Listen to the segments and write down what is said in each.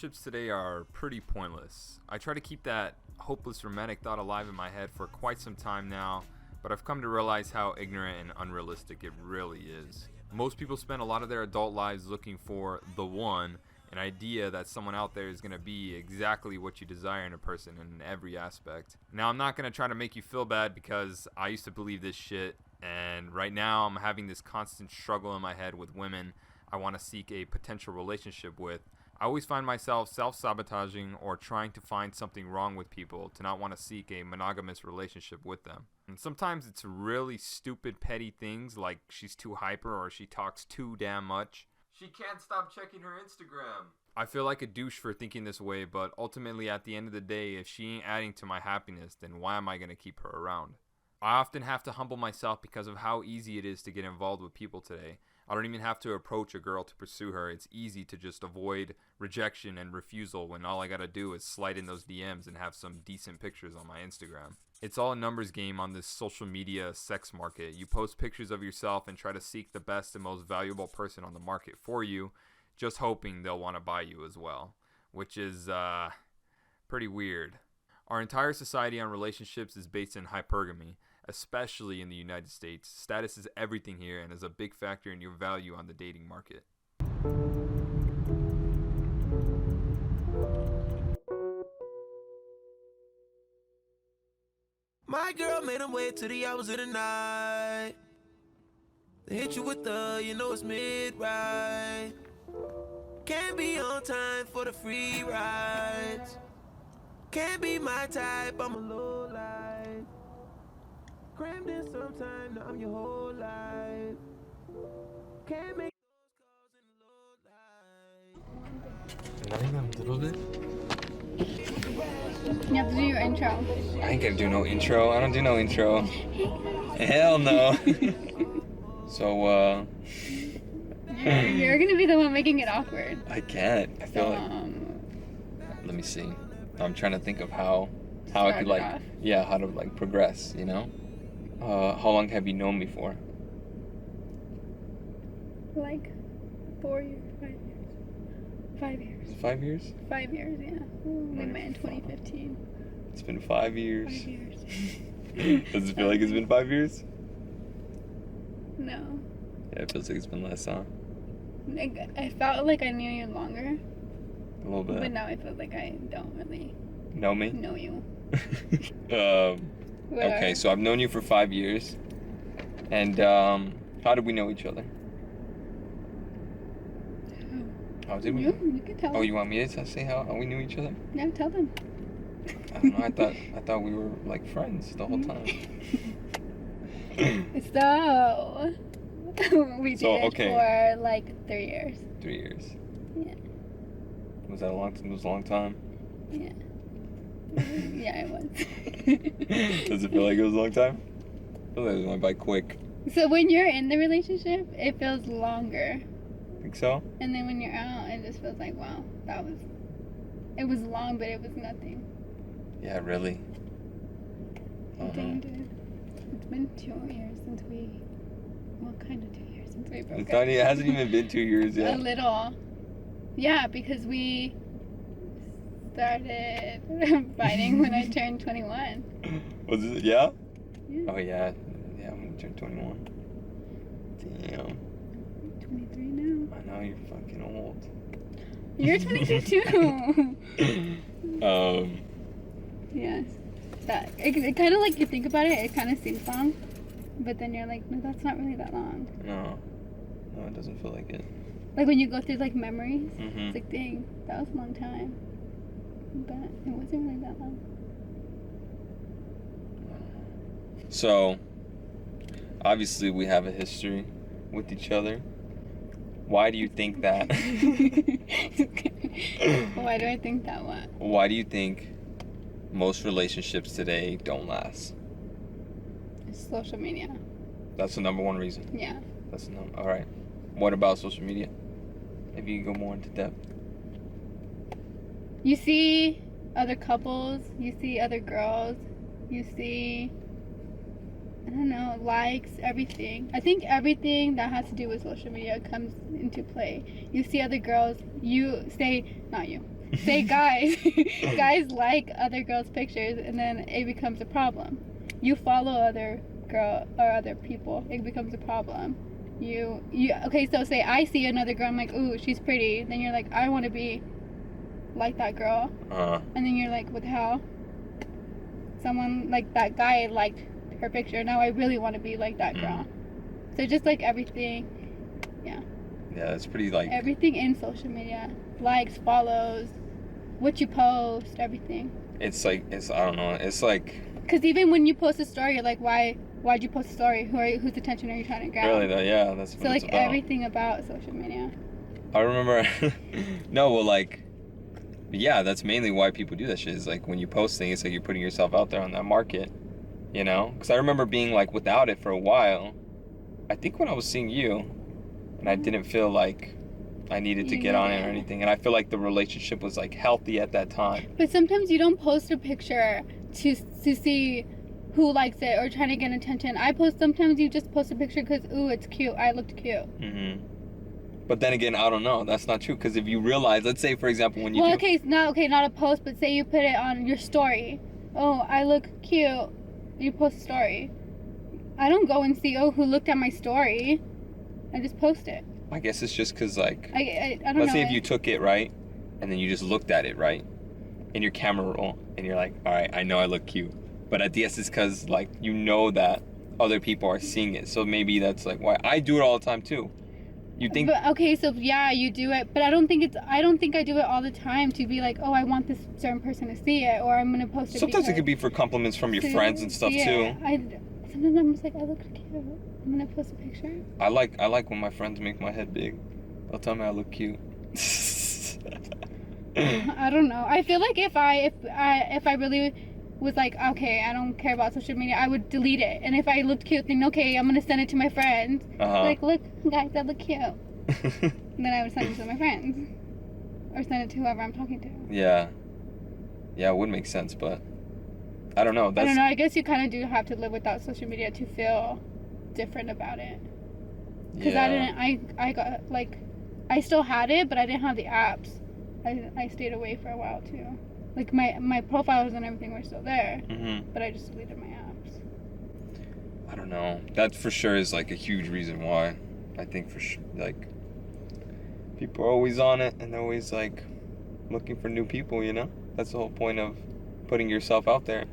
Relationships today are pretty pointless. I try to keep that hopeless romantic thought alive in my head for quite some time now, but I've come to realize how ignorant and unrealistic it really is. Most people spend a lot of their adult lives looking for the one, an idea that someone out there is going to be exactly what you desire in a person in every aspect. Now, I'm not going to try to make you feel bad because I used to believe this shit, and right now I'm having this constant struggle in my head with women I want to seek a potential relationship with. I always find myself self-sabotaging or trying to find something wrong with people to not want to seek a monogamous relationship with them. And sometimes it's really stupid, petty things like she's too hyper or she talks too damn much. She can't stop checking her Instagram. I feel like a douche for thinking this way, but ultimately at the end of the day, if she ain't adding to my happiness, then why am I going to keep her around? I often have to humble myself because of how easy it is to get involved with people today. I don't even have to approach a girl to pursue her. It's easy to just avoid rejection and refusal when all I gotta do is slide in those DMs and have some decent pictures on my Instagram. It's all a numbers game on this social media sex market. You post pictures of yourself and try to seek the best and most valuable person on the market for you, just hoping they'll want to buy you as well, which is pretty weird. Our entire society on relationships is based in hypergamy, especially in the United States. Status is everything here and is a big factor in your value on the dating market. My girl made him wait till the hours of the night. They hit you with the, you know it's mid-ride. Can't be on time for the free rides. Can't be my type, I'm a low life. Crammed in sometime, now I'm your whole life. Can't make those calls in the low light. Nothing a little bit? You have to do your intro. I ain't gonna do no intro. I don't do no intro. Hell no. So, You're gonna be the one making it awkward. I can't. I feel like. Let me see. I'm trying to think of how I could like, off. yeah, how to like progress. You know. How long have you known me for? Like 4 years, 5 years. 5 years. Is it 5 years? 5 years, yeah. We met in 2015. It's been 5 years. 5 years. Does it feel like it's been 5 years? No. Yeah, it feels like it's been less, huh? I felt like I knew you longer, A little bit. but now I feel like I don't really Know me? know you. Okay, so I've known you for 5 years. And how did we know each other? How did we? You can tell Oh, them. you want me to say how we knew each other? Yeah, tell them. I don't know. I thought we were like friends the whole time. So, we So, did okay. for like 3 years. 3 years. Yeah. Was that a long? It was a long time. Yeah. Yeah, it was. Does it feel like it was a long time? I feel like it went by quick. So when you're in the relationship, it feels longer. Think so? And then when you're out, it just feels like, wow, it was long, but it was nothing. Yeah, really. Dang, dude. It's been 2 years since kind of 2 years since we broke It's up. not, it hasn't even been 2 years A yet. little. Yeah, because we started fighting when I turned 21. Was it? Yeah? Yeah. Oh, yeah. Yeah, when you turned 21. Damn. 23 now. I know, you're fucking old. You're 22 too. Yes. It kind of like, you think about it, it kind of seems long. But then you're like, no, that's not really that long. No, it doesn't feel like it. Like when you go through like memories, Mm-hmm. it's like, dang, that was a long time. But it wasn't really that long. So, obviously we have a history with each other. Why do you think that? Why do I think that what? Why do you think most relationships today don't last? It's social media. That's the number one reason. Yeah. That's the number. All right. What about social media? Maybe you can go more into depth. You see other couples, you see other girls, you see, I don't know, likes, everything. I think everything that has to do with social media comes into play. You see other girls, you say, not you, say guys guys like other girls' pictures, and then it becomes a problem. You follow other girl or other people, it becomes a problem. You okay, so say I see another girl, I'm like, ooh, she's pretty. Then you're like, I want to be like that girl. And then you're like, what the hell? Someone like that guy liked her picture. Now I really want to be like that girl. So just like everything, yeah, it's pretty like everything in social media, likes, follows, what you post, everything. It's I don't know. It's like, because even when you post a story, you're like, why'd you post a story? Whose attention are you trying to grab? Really though, yeah, that's what so it's like about. everything about social media. I remember. No, well, like, yeah, that's mainly why people do that shit. Is like when you post things, it's like you're putting yourself out there on that market, you know? Because I remember being like without it for a while. I think when I was seeing you, and I didn't feel like I needed to get on it or anything, and I feel like the relationship was like healthy at that time. But sometimes you don't post a picture to see who likes it or trying to get attention. Sometimes you just post a picture because, ooh, it's cute. I looked cute. But then again, I don't know. That's not true, because if you realize, let's say for example, when you not a post, but say you put it on your story. Oh, I look cute. You post a story. I don't go and see, who looked at my story. I just post it. I guess it's just because, like, I don't know. let's say if you took it, right, and then you just looked at it, right, in your camera roll, and you're like, all right, I know I look cute. But at the end, it's because, like, you know that other people are seeing it. So maybe that's, like, why. I do it all the time, too. You think... But, okay, so, yeah, you do it. But I don't think I do it all the time to be like, oh, I want this certain person to see it, or I'm going to post it. Sometimes it could be for compliments from your friends and stuff, too. Sometimes I'm just like, I look cute. I'm gonna post a picture. I like when my friends make my head big. They'll tell me I look cute. I don't know. I feel like if I really was like, okay, I don't care about social media, I would delete it. And if I looked cute, then okay, I'm gonna send it to my friends. Like, look, guys, I look cute. And then I would send it to my friends, or send it to whoever I'm talking to. Yeah, it would make sense, but I don't know. I don't know. I guess you kind of do have to live without social media to feel different about it. Because I got, like, I still had it, but I didn't have the apps. I stayed away for a while too. Like my profiles and everything were still there, but I just deleted my apps. I don't know. That for sure is like a huge reason why. I think for sure, like, people are always on it and they're always like looking for new people. You know, that's the whole point of putting yourself out there.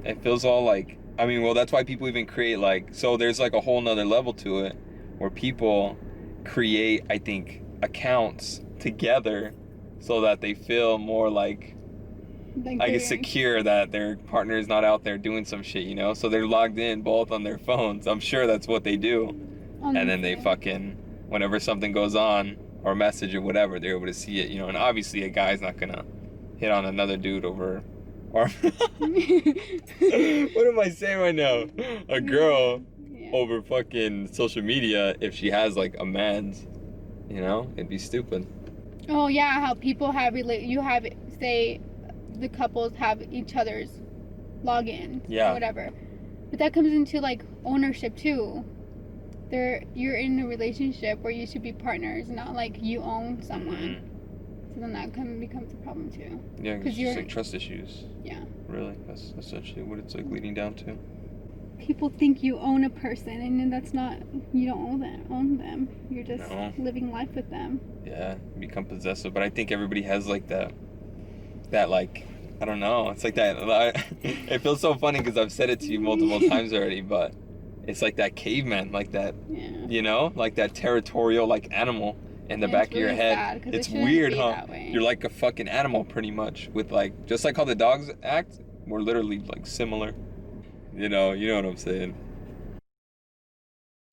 It feels all like, I mean, well, that's why people even create, like, so there's like a whole nother level to it where people create, I think, accounts together so that they feel more like I guess secure that their partner is not out there doing some shit, you know? So they're logged in both on their phones. I'm sure that's what they do. And then they fucking, whenever something goes on or a message or whatever, they're able to see it, you know? And obviously a guy's not gonna hit on another dude over... Or what am I saying right now? A girl over fucking social media if she has like a man's, you know? It'd be stupid. Oh yeah, how people have say the couples have each other's logins or whatever. But that comes into like ownership too. You're in a relationship where you should be partners, not like you own someone. So then that becomes a problem too. Yeah, because it's like trust issues. Yeah. Really, that's essentially what it's like leading down to. People think you own a person, and that's not. You don't own them. You're just living life with them. Yeah, become possessive. But I think everybody has like that like, I don't know. It's like that. It feels so funny because I've said it to you multiple times already, but it's like that caveman, like that. Yeah. You know, like that territorial like animal. In the back of your head. It's weird, huh? You're like a fucking animal pretty much, with like, just like how the dogs act, we're literally like similar. You know what I'm saying?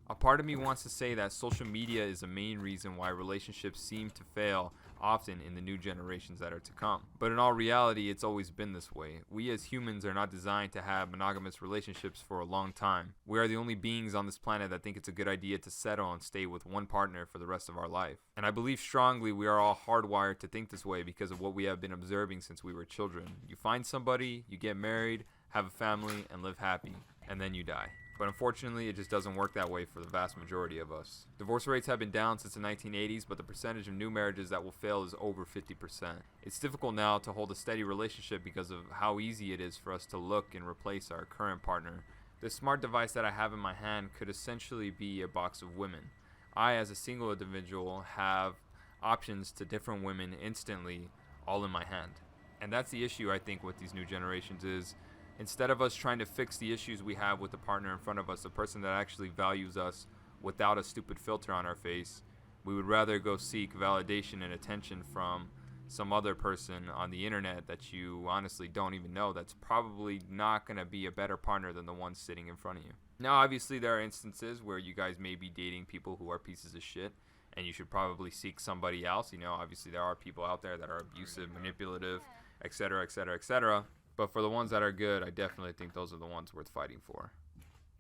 A part of me wants to say that social media is a main reason why relationships seem to fail often in the new generations that are to come. But in all reality, it's always been this way. We as humans are not designed to have monogamous relationships for a long time. We are the only beings on this planet that think it's a good idea to settle and stay with one partner for the rest of our life. And I believe strongly we are all hardwired to think this way because of what we have been observing since we were children. You find somebody, you get married, have a family, and live happy, and then you die. But unfortunately, it just doesn't work that way for the vast majority of us. Divorce rates have been down since the 1980s, but the percentage of new marriages that will fail is over 50%. It's difficult now to hold a steady relationship because of how easy it is for us to look and replace our current partner. This smart device that I have in my hand could essentially be a box of women. I, as a single individual, have options to different women instantly, all in my hand. And that's the issue, I think, with these new generations is, instead of us trying to fix the issues we have with the partner in front of us, the person that actually values us without a stupid filter on our face, we would rather go seek validation and attention from some other person on the internet that you honestly don't even know, that's probably not going to be a better partner than the one sitting in front of you. Now, obviously, there are instances where you guys may be dating people who are pieces of shit, and you should probably seek somebody else. You know, obviously, there are people out there that are abusive, manipulative, etc., etc., etc. But for the ones that are good, I definitely think those are the ones worth fighting for.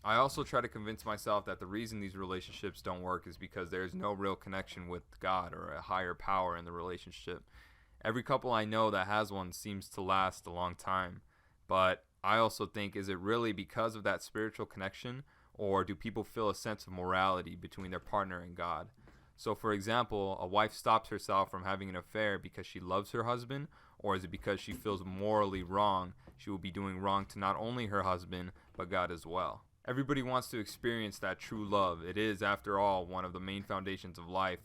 I also try to convince myself that the reason these relationships don't work is because there's no real connection with God or a higher power in the relationship. Every couple I know that has one seems to last a long time. But I also think, is it really because of that spiritual connection, or do people feel a sense of morality between their partner and God? So, for example, a wife stops herself from having an affair because she loves her husband, or is it because she feels morally wrong? She will be doing wrong to not only her husband, but God as well. Everybody wants to experience that true love. It is, after all, one of the main foundations of life.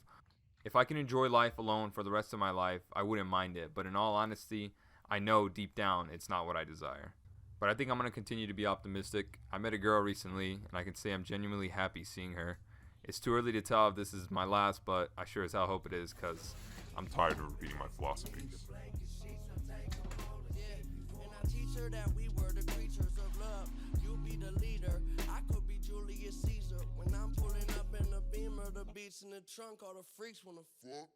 If I can enjoy life alone for the rest of my life, I wouldn't mind it. But in all honesty, I know deep down it's not what I desire. But I think I'm going to continue to be optimistic. I met a girl recently, and I can say I'm genuinely happy seeing her. It's too early to tell if this is my last, but I sure as hell hope it is, because I'm tired of repeating my philosophies. Her that we were the creatures of love. You be the leader, I could be Julius Caesar. When I'm pulling up in the Beamer, the beats in the trunk, all the freaks wanna fuck.